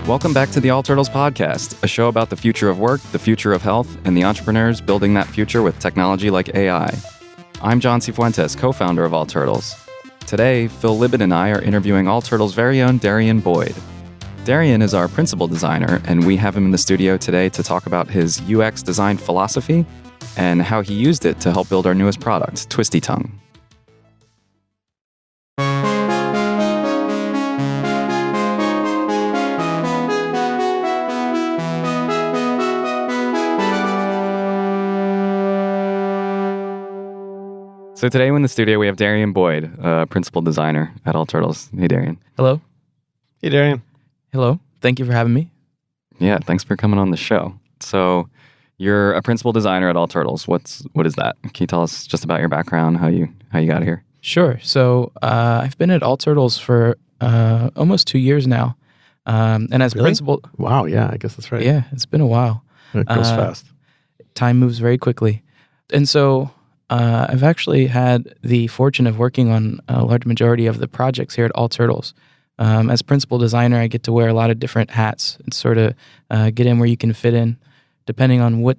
Welcome back to the All Turtles podcast, a show about the future of work, the future of health, and the entrepreneurs building that future with technology like AI. I'm John Cifuentes, co-founder of All Turtles. Today, Phil Libet and I are interviewing All Turtles' very own Dairien Boyd. Dairien is our principal designer, and we have him in the studio today to talk about his UX design philosophy and how he used it to help build our newest product, Twisty Tongue. So today in the studio, we have Dairien Boyd, principal designer at All Turtles. Hey, Dairien. Hello. Hey, Dairien. Hello. Thank you for having me. Yeah, thanks for coming on the show. So you're a principal designer at All Turtles. What is that? Can you tell us just about your background, how you got here? Sure. So I've been at All Turtles for almost 2 years now. And as Really? principal... Wow, yeah, I guess that's right. Yeah, it's been a while. It goes fast. Time moves very quickly. And so... I've actually had the fortune of working on a large majority of the projects here at All Turtles. As principal designer, I get to wear a lot of different hats and sort of get in where you can fit in, depending on what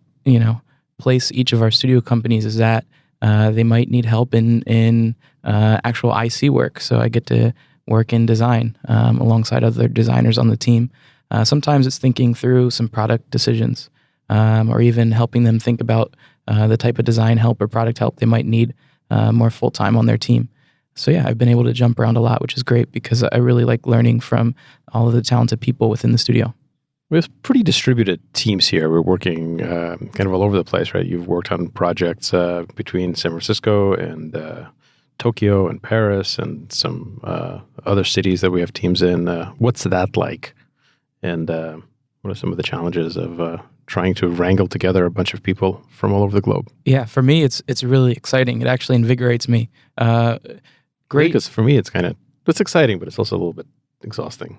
place each of our studio companies is at. They might need help in actual IC work, so I get to work in design alongside other designers on the team. Sometimes it's thinking through some product decisions, or even helping them think about the type of design help or product help they might need more full-time on their team. So yeah, I've been able to jump around a lot, which is great because I really like learning from all of the talented people within the studio. We have pretty distributed teams here. We're working kind of all over the place, right? You've worked on projects between San Francisco and Tokyo and Paris and some other cities that we have teams in. What's that like? And what are some of the challenges of trying to wrangle together a bunch of people from all over the globe? Yeah, for me, it's really exciting. It actually invigorates me. Great. Because for me, it's exciting, but it's also a little bit exhausting.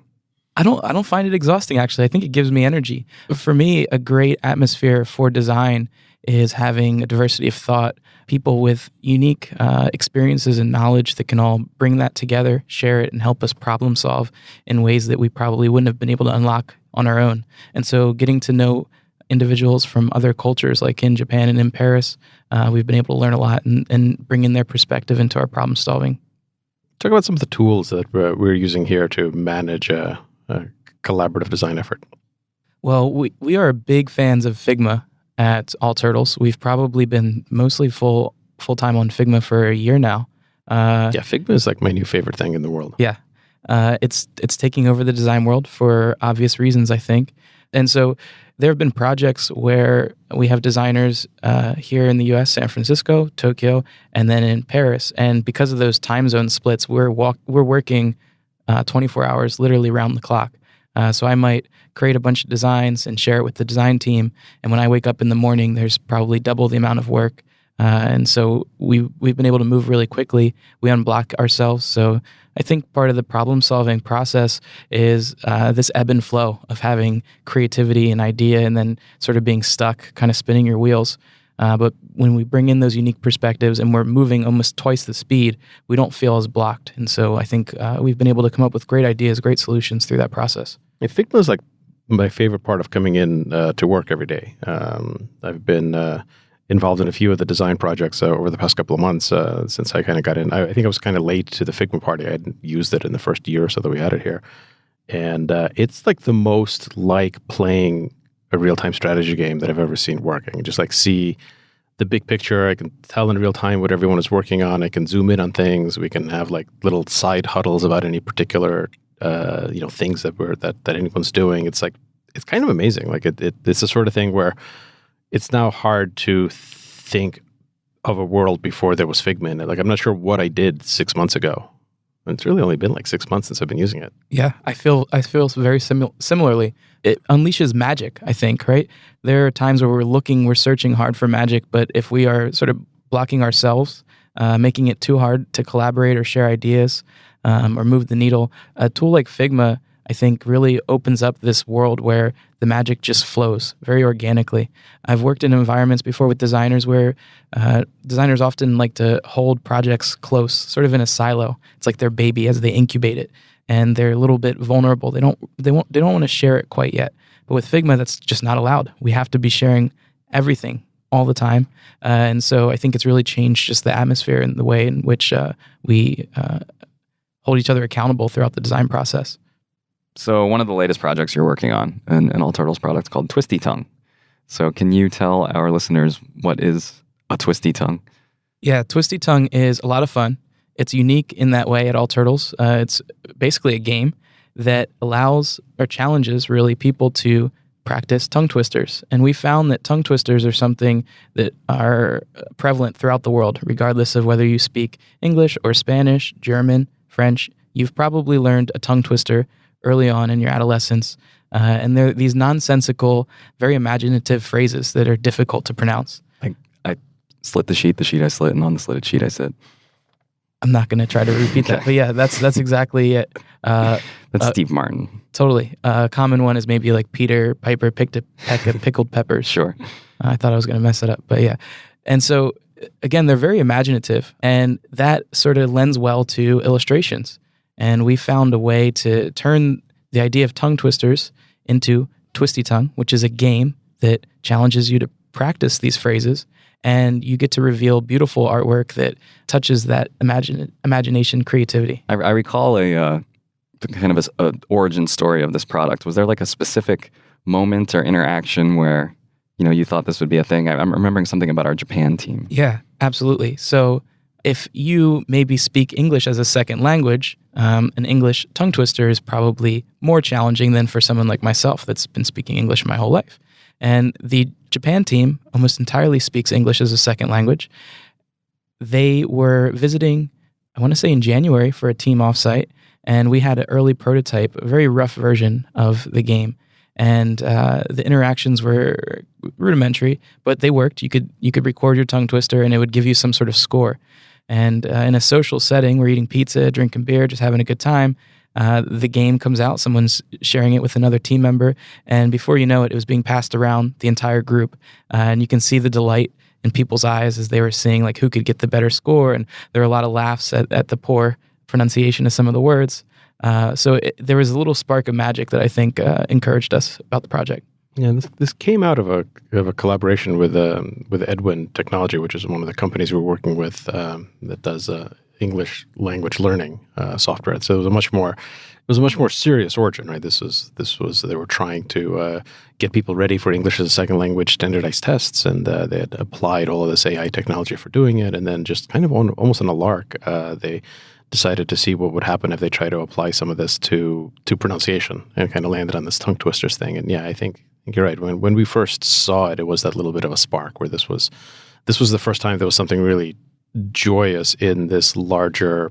I don't find it exhausting, actually. I think it gives me energy. For me, a great atmosphere for design is having a diversity of thought, people with unique experiences and knowledge that can all bring that together, share it, and help us problem solve in ways that we probably wouldn't have been able to unlock on our own. And so getting to know individuals from other cultures, like in Japan and in Paris, we've been able to learn a lot and bring in their perspective into our problem solving. Talk about some of the tools that we're using here to manage a collaborative design effort. Well, we are big fans of Figma at All Turtles. We've probably been mostly full-time on Figma for a year now. Yeah, Figma is like my new favorite thing in the world. Yeah. It's taking over the design world for obvious reasons, I think. And so there have been projects where we have designers here in the U.S., San Francisco, Tokyo, and then in Paris. And because of those time zone splits, we're working 24 hours, literally round the clock. So I might create a bunch of designs and share it with the design team. And when I wake up in the morning, there's probably double the amount of work. And so we've been able to move really quickly. We unblock ourselves. So I think part of the problem-solving process is this ebb and flow of having creativity and idea and then sort of being stuck, kind of spinning your wheels. But when we bring in those unique perspectives and we're moving almost twice the speed, we don't feel as blocked. And so I think we've been able to come up with great ideas, great solutions through that process. Yeah, Figma is like my favorite part of coming in to work every day. I've been involved in a few of the design projects over the past couple of months since I kind of got in. I think I was kind of late to the Figma party. I hadn't used it in the first year or so that we had it here. And it's like the most like playing a real-time strategy game that I've ever seen working. Just like see the big picture. I can tell in real time what everyone is working on. I can zoom in on things. We can have like little side huddles about any particular things that anyone's doing. It's kind of amazing. Like it's the sort of thing where it's now hard to think of a world before there was Figma in it. Like, I'm not sure what I did 6 months ago. And it's really only been like 6 months since I've been using it. Yeah, I feel very similarly. It unleashes magic, I think, right? There are times where we're searching hard for magic, but if we are sort of blocking ourselves, making it too hard to collaborate or share ideas or move the needle, a tool like Figma I think really opens up this world where the magic just flows very organically. I've worked in environments before with designers where designers often like to hold projects close, sort of in a silo. It's like their baby as they incubate it, and they're a little bit vulnerable. They don't want to share it quite yet. But with Figma, that's just not allowed. We have to be sharing everything all the time. And so I think it's really changed just the atmosphere and the way in which we hold each other accountable throughout the design process. So one of the latest projects you're working on, an All Turtles product called Twisty Tongue. So can you tell our listeners what is a Twisty Tongue? Yeah, Twisty Tongue is a lot of fun. It's unique in that way at All Turtles. It's basically a game that allows or challenges really people to practice tongue twisters. And we found that tongue twisters are something that are prevalent throughout the world, regardless of whether you speak English or Spanish, German, French. You've probably learned a tongue twister early on in your adolescence. And they're these nonsensical, very imaginative phrases that are difficult to pronounce. I slit the sheet I slit, and on the slitted sheet I said. I'm not going to try to repeat that, but yeah, that's exactly it. That's Steve Martin. Totally. A common one is maybe like Peter Piper picked a peck of pickled peppers. Sure. I thought I was going to mess it up, but yeah. And so, again, they're very imaginative, and that sort of lends well to illustrations. And we found a way to turn the idea of tongue twisters into Twisty Tongue, which is a game that challenges you to practice these phrases, and you get to reveal beautiful artwork that touches that imagination, creativity. I recall a kind of a origin story of this product. Was there like a specific moment or interaction where you thought this would be a thing? I'm remembering something about our Japan team. Yeah, absolutely. So if you maybe speak English as a second language, an English tongue twister is probably more challenging than for someone like myself that's been speaking English my whole life. And the Japan team almost entirely speaks English as a second language. They were visiting, I want to say in January, for a team offsite, and we had an early prototype, a very rough version of the game. And the interactions were rudimentary, but they worked. You could record your tongue twister, and it would give you some sort of score. And in a social setting, we're eating pizza, drinking beer, just having a good time. The game comes out, someone's sharing it with another team member, and before you know it, it was being passed around the entire group. And you can see the delight in people's eyes as they were seeing like who could get the better score, and there were a lot of laughs at the poor pronunciation of some of the words. So there was a little spark of magic that I think encouraged us about the project. Yeah, this came out of a collaboration with Edwin Technology, which is one of the companies we're working with that does English language learning software. So it was a much more serious origin, right? This was they were trying to get people ready for English as a second language standardized tests, and they had applied all of this AI technology for doing it, and then just kind of almost on a lark, they decided to see what would happen if they try to apply some of this to pronunciation, and kind of landed on this tongue twisters thing. And yeah, I think you're right. When we first saw it, it was that little bit of a spark where this was the first time there was something really joyous in this larger,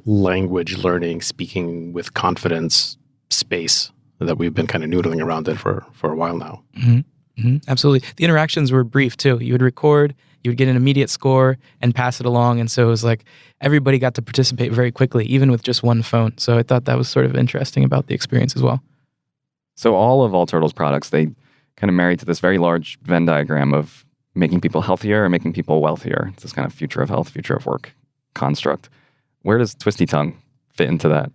language learning, speaking with confidence space that we've been kind of noodling around in for a while now. Mm-hmm. Mm-hmm. Absolutely. The interactions were brief too. You would record, you would get an immediate score and pass it along. And so it was like everybody got to participate very quickly, even with just one phone. So I thought that was sort of interesting about the experience as well. So all of All Turtles products, they kind of marry to this very large Venn diagram of making people healthier or making people wealthier. It's this kind of future of health, future of work construct. Where does Twisty Tongue fit into that?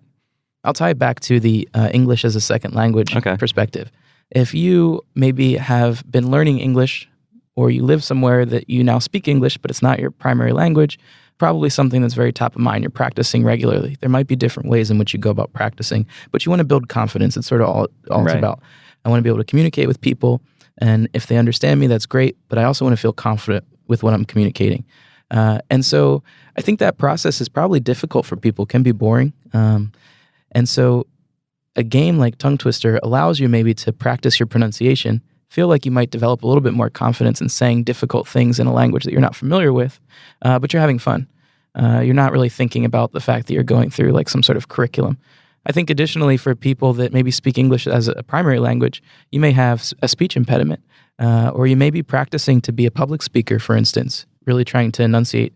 I'll tie it back to the English as a second language perspective. If you maybe have been learning English, or you live somewhere that you now speak English, but it's not your primary language, probably something that's very top of mind. You're practicing regularly. There might be different ways in which you go about practicing, but you want to build confidence. It's sort of all it's about. I want to be able to communicate with people, and if they understand me, that's great, but I also want to feel confident with what I'm communicating. And so I think that process is probably difficult for people, can be boring. And so a game like Tongue Twister allows you maybe to practice your pronunciation, feel like you might develop a little bit more confidence in saying difficult things in a language that you're not familiar with, but you're having fun. You're not really thinking about the fact that you're going through like some sort of curriculum. I think additionally for people that maybe speak English as a primary language, you may have a speech impediment, or you may be practicing to be a public speaker, for instance, really trying to enunciate.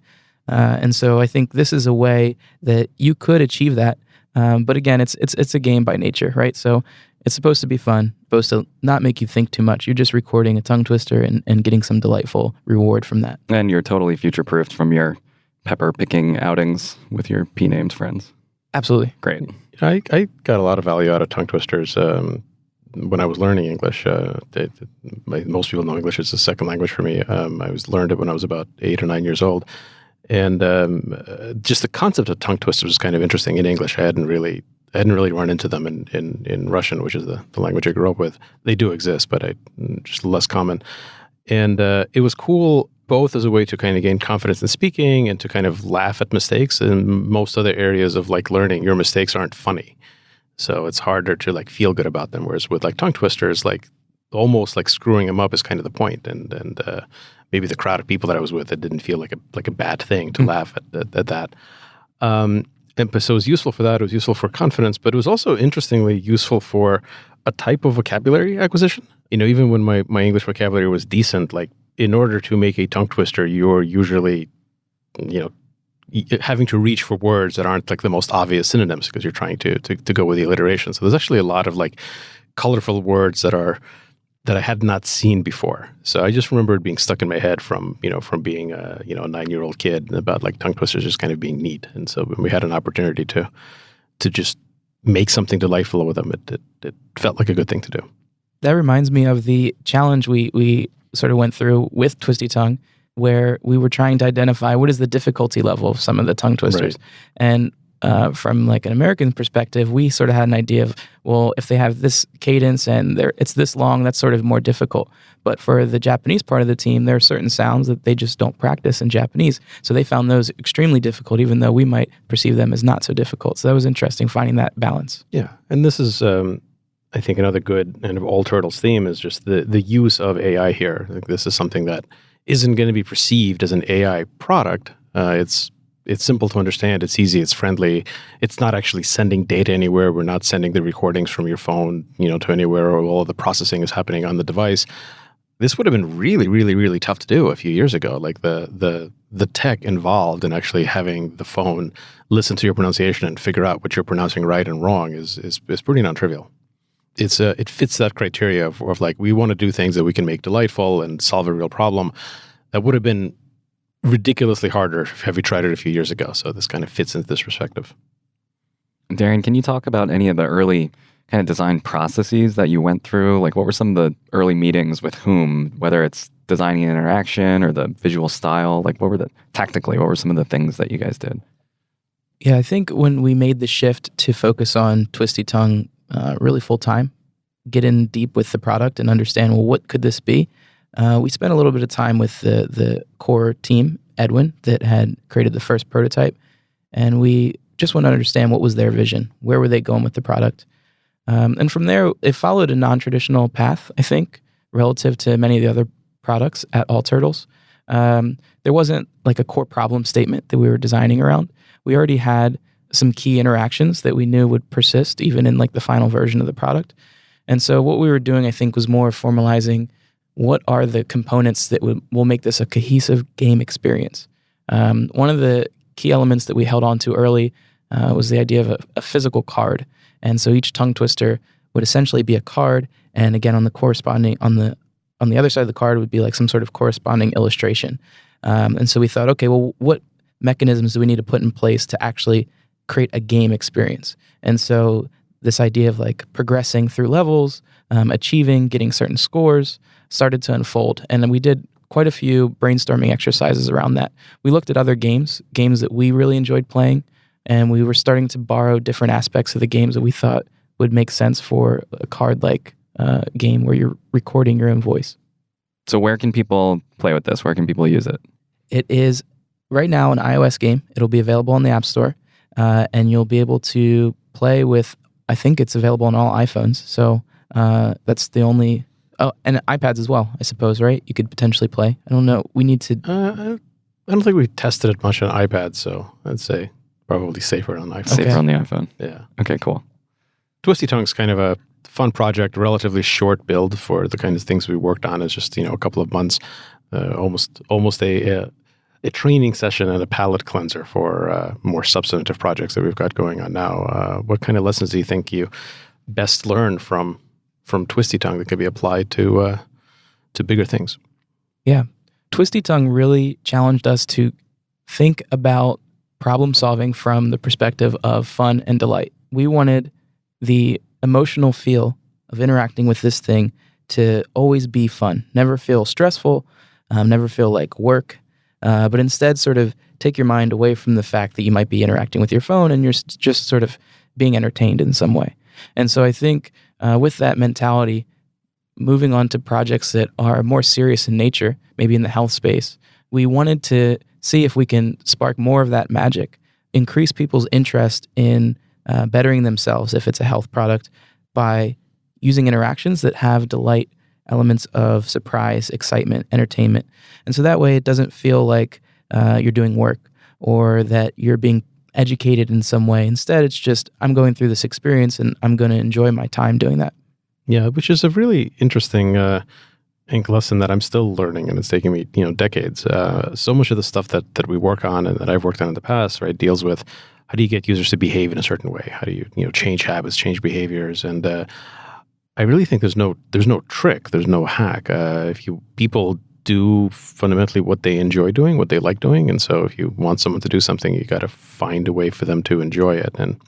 And so I think this is a way that you could achieve that But again, it's a game by nature, right? So it's supposed to be fun, supposed to not make you think too much. You're just recording a tongue twister and getting some delightful reward from that. And you're totally future-proofed from your pepper-picking outings with your P-named friends. Absolutely. Great. I got a lot of value out of tongue twisters when I was learning English. Most people know English is a second language for me. I learned it when I was about 8 or 9 years old. And just the concept of tongue twisters was kind of interesting in English. I hadn't really run into them in Russian, which is the language I grew up with. They do exist, but just less common. And it was cool both as a way to kind of gain confidence in speaking and to kind of laugh at mistakes. In most other areas of like learning, your mistakes aren't funny. So it's harder to like feel good about them. Whereas with like tongue twisters, like almost like screwing them up is kind of the point. And maybe the crowd of people that I was with, it didn't feel like a bad thing to laugh at that. And so it was useful for that. It was useful for confidence, but it was also interestingly useful for a type of vocabulary acquisition. Even when my English vocabulary was decent, like in order to make a tongue twister, you're usually, having to reach for words that aren't like the most obvious synonyms because you're trying to go with the alliteration. So there's actually a lot of like colorful words that I had not seen before. So I just remember it being stuck in my head from being a 9-year-old kid about like tongue twisters just kind of being neat. And so when we had an opportunity to just make something delightful with them, it felt like a good thing to do. That reminds me of the challenge we sort of went through with Twisty Tongue, where we were trying to identify what is the difficulty level of some of the tongue twisters. Right. And from like an American perspective, we sort of had an idea of, well, if they have this cadence and it's this long, that's sort of more difficult. But for the Japanese part of the team, there are certain sounds that they just don't practice in Japanese. So they found those extremely difficult, even though we might perceive them as not so difficult. So that was interesting, finding that balance. Yeah. And this is, I think, another good kind of All Turtles theme is just the use of AI here. Like, this is something that isn't going to be perceived as an AI product. It's simple to understand. It's easy. It's friendly. It's not actually sending data anywhere. We're not sending the recordings from your phone, to anywhere, or all of the processing is happening on the device. This would have been really, really, really tough to do a few years ago. Like the tech involved in actually having the phone listen to your pronunciation and figure out what you're pronouncing right and wrong is pretty non-trivial. It fits that criteria of like, we want to do things that we can make delightful and solve a real problem. That would have been ridiculously harder had we tried it a few years ago. So this kind of fits into this perspective. Dairien, can you talk about any of the early kind of design processes that you went through? Like, what were some of the early meetings with whom, whether it's designing an interaction or the visual style? Like, what were some of the things that you guys did? Yeah, I think when we made the shift to focus on Twisty Tongue really full time, get in deep with the product and understand, well, what could this be? We spent a little bit of time with the core team, Edwin, that had created the first prototype. And we just want to understand what was their vision. Where were they going with the product? And from there, it followed a non-traditional path, I think, relative to many of the other products at All Turtles. There wasn't like a core problem statement that we were designing around. We already had some key interactions that we knew would persist even in like the final version of the product. And so what we were doing, I think, was more formalizing what are the components that will make this a cohesive game experience. One of the key elements that we held on to early was the idea of a physical card. And so each tongue twister would essentially be a card, and again, on the other side of the card would be like some sort of corresponding illustration. And so we thought, okay, well, what mechanisms do we need to put in place to actually create a game experience? And so this idea of like progressing through levels, achieving, getting certain scores started to unfold. And then we did quite a few brainstorming exercises around that. We looked at other games that we really enjoyed playing, and we were starting to borrow different aspects of the games that we thought would make sense for a card-like game where you're recording your own voice. So where can people play with this? Where can people use it? It is right now an iOS game. It'll be available on the App Store, and you'll be able to play with, I think it's available on all iPhones. So that's the only... Oh, and iPads as well, I suppose, right? You could potentially play. I don't know. We need to... I don't think we tested it much on iPad, so I'd say probably safer on iPhone. Safer on the iPhone. Yeah. Okay, cool. Twisty Tongue's kind of a fun project, relatively short build for the kind of things we worked on. It's just, a couple of months, almost a training session and a palate cleanser for more substantive projects that we've got going on now. What kind of lessons do you think you best learned from Twisty Tongue that could be applied to bigger things? Yeah. Twisty Tongue really challenged us to think about problem solving from the perspective of fun and delight. We wanted the emotional feel of interacting with this thing to always be fun, never feel stressful, never feel like work, but instead sort of take your mind away from the fact that you might be interacting with your phone and you're just sort of being entertained in some way. And so I think with that mentality, moving on to projects that are more serious in nature, maybe in the health space, we wanted to see if we can spark more of that magic, increase people's interest in bettering themselves if it's a health product by using interactions that have delight, elements of surprise, excitement, entertainment. And so that way it doesn't feel like you're doing work or that you're being educated in some way. Instead, it's just, I'm going through this experience and I'm going to enjoy my time doing that. Yeah, which is a really interesting lesson that I'm still learning, and it's taking me decades. So much of the stuff that we work on and that I've worked on in the past, right, deals with how do you get users to behave in a certain way? How do you change habits, change behaviors? And I really think there's no trick, there's no hack. People do fundamentally what they enjoy doing, what they like doing, and so if you want someone to do something, you got to find a way for them to enjoy it. And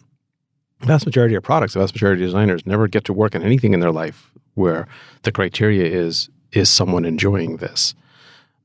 the vast majority of products, the vast majority of designers never get to work on anything in their life where the criteria is someone enjoying this.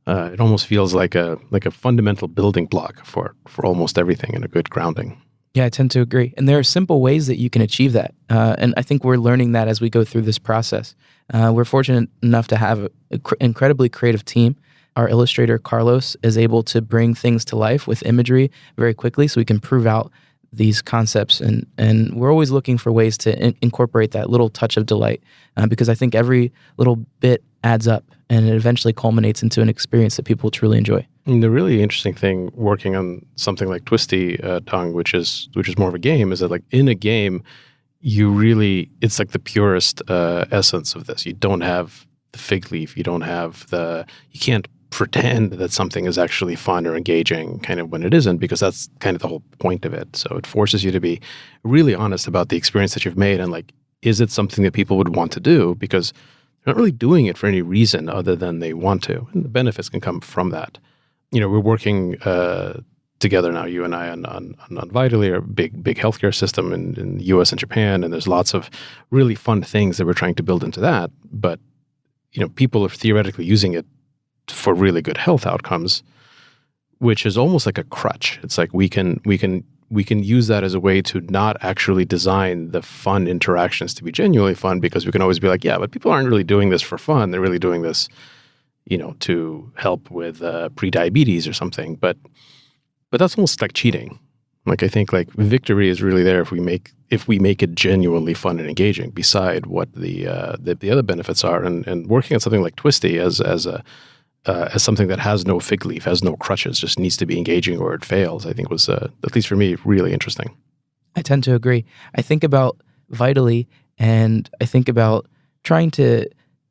It almost feels like a fundamental building block for almost everything and a good grounding. Yeah, I tend to agree. And there are simple ways that you can achieve that. And I think we're learning that as we go through this process. We're fortunate enough to have an incredibly creative team. Our illustrator, Carlos, is able to bring things to life with imagery very quickly so we can prove out these concepts. And we're always looking for ways to incorporate that little touch of delight because I think every little bit adds up and it eventually culminates into an experience that people truly enjoy. And the really interesting thing working on something like Twisty Tongue, which is more of a game, is that like in a game, it's like the purest essence of this. You don't have the fig leaf. You can't pretend that something is actually fun or engaging kind of when it isn't, because that's kind of the whole point of it. So it forces you to be really honest about the experience that you've made and like, is it something that people would want to do? Because they're not really doing it for any reason other than they want to. And the benefits can come from that. We're working together now, you and I, on Vitally, our big healthcare system in the US and Japan, and there's lots of really fun things that we're trying to build into that. But, people are theoretically using it for really good health outcomes, which is almost like a crutch. It's like we can use that as a way to not actually design the fun interactions to be genuinely fun, because we can always be like, yeah, but people aren't really doing this for fun. They're really doing this to help with pre-diabetes or something. But that's almost like cheating. Like I think like victory is really there if we make it genuinely fun and engaging, beside what the other benefits are. And working on something like Twisty as something that has no fig leaf, has no crutches, just needs to be engaging or it fails, I think was, at least for me, really interesting. I tend to agree. I think about Vitally and I think about trying to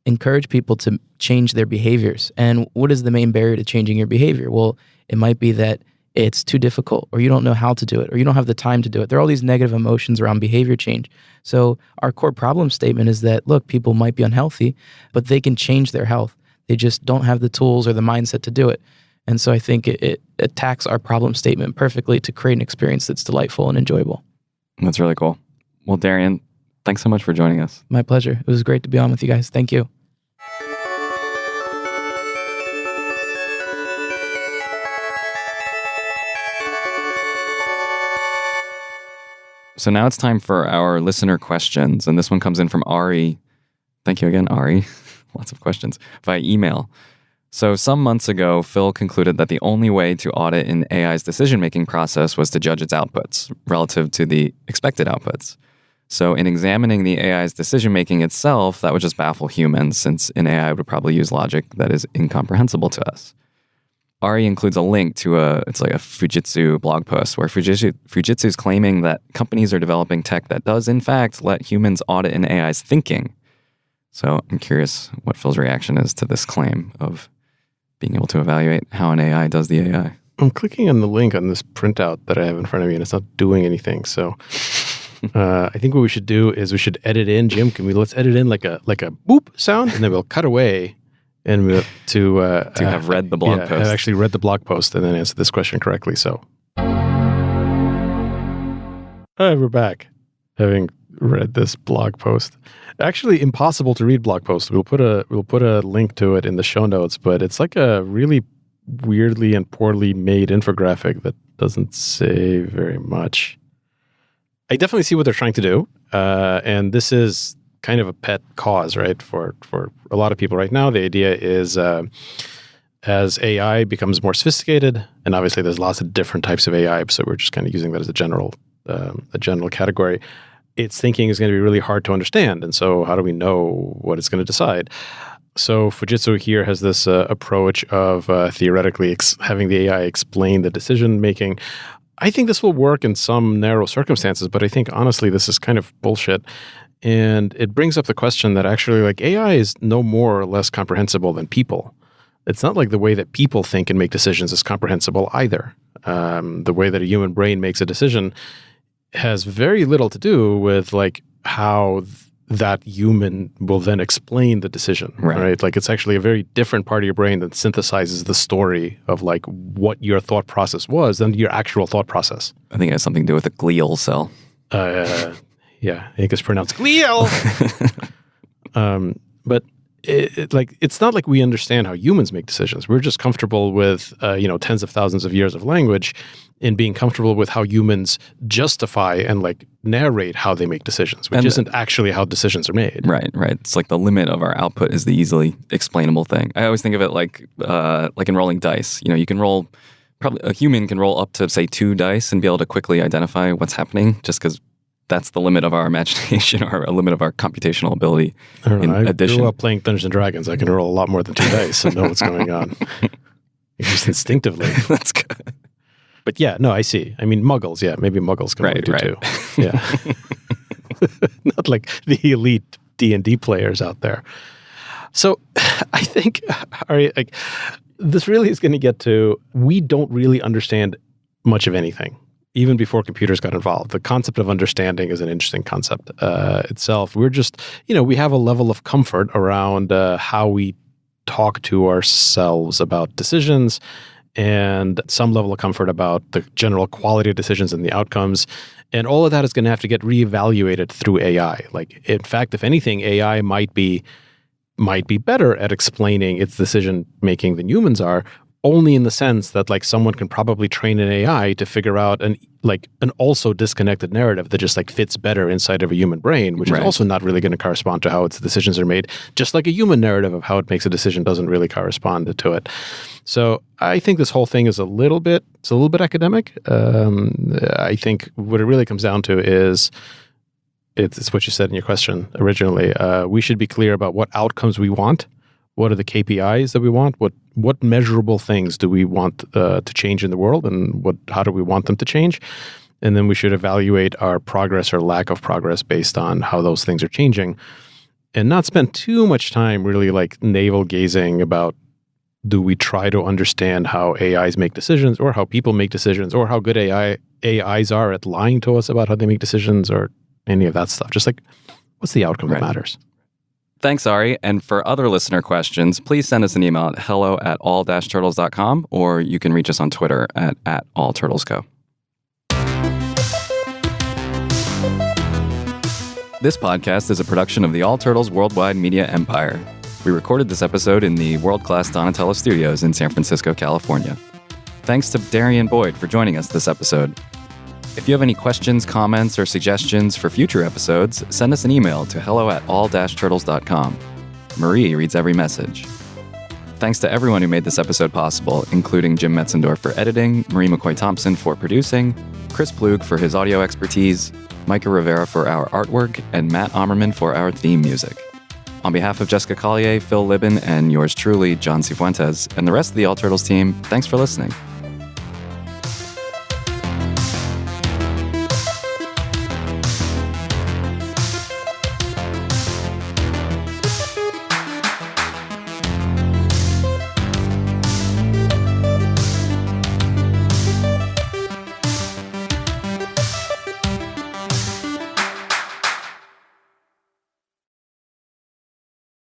encourage people to change their behaviors. And what is the main barrier to changing your behavior? Well, it might be that it's too difficult, or you don't know how to do it, or you don't have the time to do it. There are all these negative emotions around behavior change. So our core problem statement is that, look, people might be unhealthy, but they can change their health. They just don't have the tools or the mindset to do it. And so I think it attacks our problem statement perfectly to create an experience that's delightful and enjoyable. That's really cool. Well, Dairien, thanks so much for joining us. My pleasure. It was great to be on with you guys. Thank you. So now it's time for our listener questions. And this one comes in from Ari. Thank you again, Ari. Lots of questions via email. So some months ago, Phil concluded that the only way to audit an AI's decision-making process was to judge its outputs relative to the expected outputs. So in examining the AI's decision-making itself, that would just baffle humans, since an AI would probably use logic that is incomprehensible to us. Ari includes a link to it's like a Fujitsu blog post where Fujitsu is claiming that companies are developing tech that does, in fact, let humans audit an AI's thinking. So I'm curious what Phil's reaction is to this claim of being able to evaluate how an AI does the AI. I'm clicking on the link on this printout that I have in front of me, and it's not doing anything. So I think what we should do is we should edit in. Jim, let's edit in like a boop sound, and then we'll cut away and we'll to have read the blog post. I've actually read the blog post and then answer this question correctly. So, hi, we're back, having read this blog post. Actually, impossible to read blog post. We'll put a link to it in the show notes, but it's like a really weirdly and poorly made infographic that doesn't say very much. I definitely see what they're trying to do, and this is kind of a pet cause, right? For a lot of people right now, the idea is as AI becomes more sophisticated, and obviously there's lots of different types of AI, so we're just kind of using that as a general category. Its thinking is going to be really hard to understand, and so how do we know what it's going to decide? So Fujitsu here has this approach of theoretically having the AI explain the decision making. I think this will work in some narrow circumstances, but I think honestly this is kind of bullshit. And it brings up the question that actually like AI is no more or less comprehensible than people. It's not like the way that people think and make decisions is comprehensible either. The way that a human brain makes a decision has very little to do with like how that human will then explain the decision, right? Like it's actually a very different part of your brain that synthesizes the story of like what your thought process was than your actual thought process. I think it has something to do with a glial cell. Yeah, I think it's pronounced glial. But it's not like we understand how humans make decisions. We're just comfortable with tens of thousands of years of language and being comfortable with how humans justify and like narrate how they make decisions, which isn't actually how decisions are made. Right. It's like the limit of our output is the easily explainable thing. I always think of it like in rolling dice. You can roll, probably a human can roll up to say 2 dice and be able to quickly identify what's happening just because that's the limit of our imagination or a limit of our computational ability. I don't know. I grew up playing Dungeons and Dragons. I can roll a lot more than 2 dice and know what's going on. Just instinctively. That's good. But yeah, no, I see. I mean, muggles, yeah, maybe muggles can only do 2. Yeah. Not like the elite D&D players out there. So I think, this really is going to get to, we don't really understand much of anything. Even before computers got involved, the concept of understanding is an interesting concept itself. We're just, we have a level of comfort around how we talk to ourselves about decisions and some level of comfort about the general quality of decisions and the outcomes. And all of that is going to have to get reevaluated through AI. Like, in fact, if anything, AI might be better at explaining its decision making than humans are, only in the sense that like someone can probably train an AI to figure out an also disconnected narrative that just like fits better inside of a human brain, which is also not really going to correspond to how its decisions are made. Just like a human narrative of how it makes a decision doesn't really correspond to it. So I think this whole thing is a little bit academic. I think what it really comes down to is it's what you said in your question originally. We should be clear about what outcomes we want. What are the KPIs that we want? What measurable things do we want to change in the world, and how do we want them to change? And then we should evaluate our progress or lack of progress based on how those things are changing, and not spend too much time really like navel gazing about, do we try to understand how AIs make decisions, or how people make decisions, or how good AIs are at lying to us about how they make decisions, or any of that stuff. Just like, what's the outcome that matters? Thanks, Ari. And for other listener questions, please send us an email at hello@all-turtles.com, or you can reach us on Twitter at @allturtlesco. This podcast is a production of the All Turtles Worldwide Media Empire. We recorded this episode in the world-class Donatello Studios in San Francisco, California. Thanks to Dairien Boyd for joining us this episode. If you have any questions, comments, or suggestions for future episodes, send us an email to hello@all-turtles.com. Marie reads every message. Thanks to everyone who made this episode possible, including Jim Metzendorf for editing, Marie McCoy-Thompson for producing, Chris Plug for his audio expertise, Micah Rivera for our artwork, and Matt Ammerman for our theme music. On behalf of Jessica Collier, Phil Libin, and yours truly, John Cifuentes, and the rest of the All Turtles team, thanks for listening.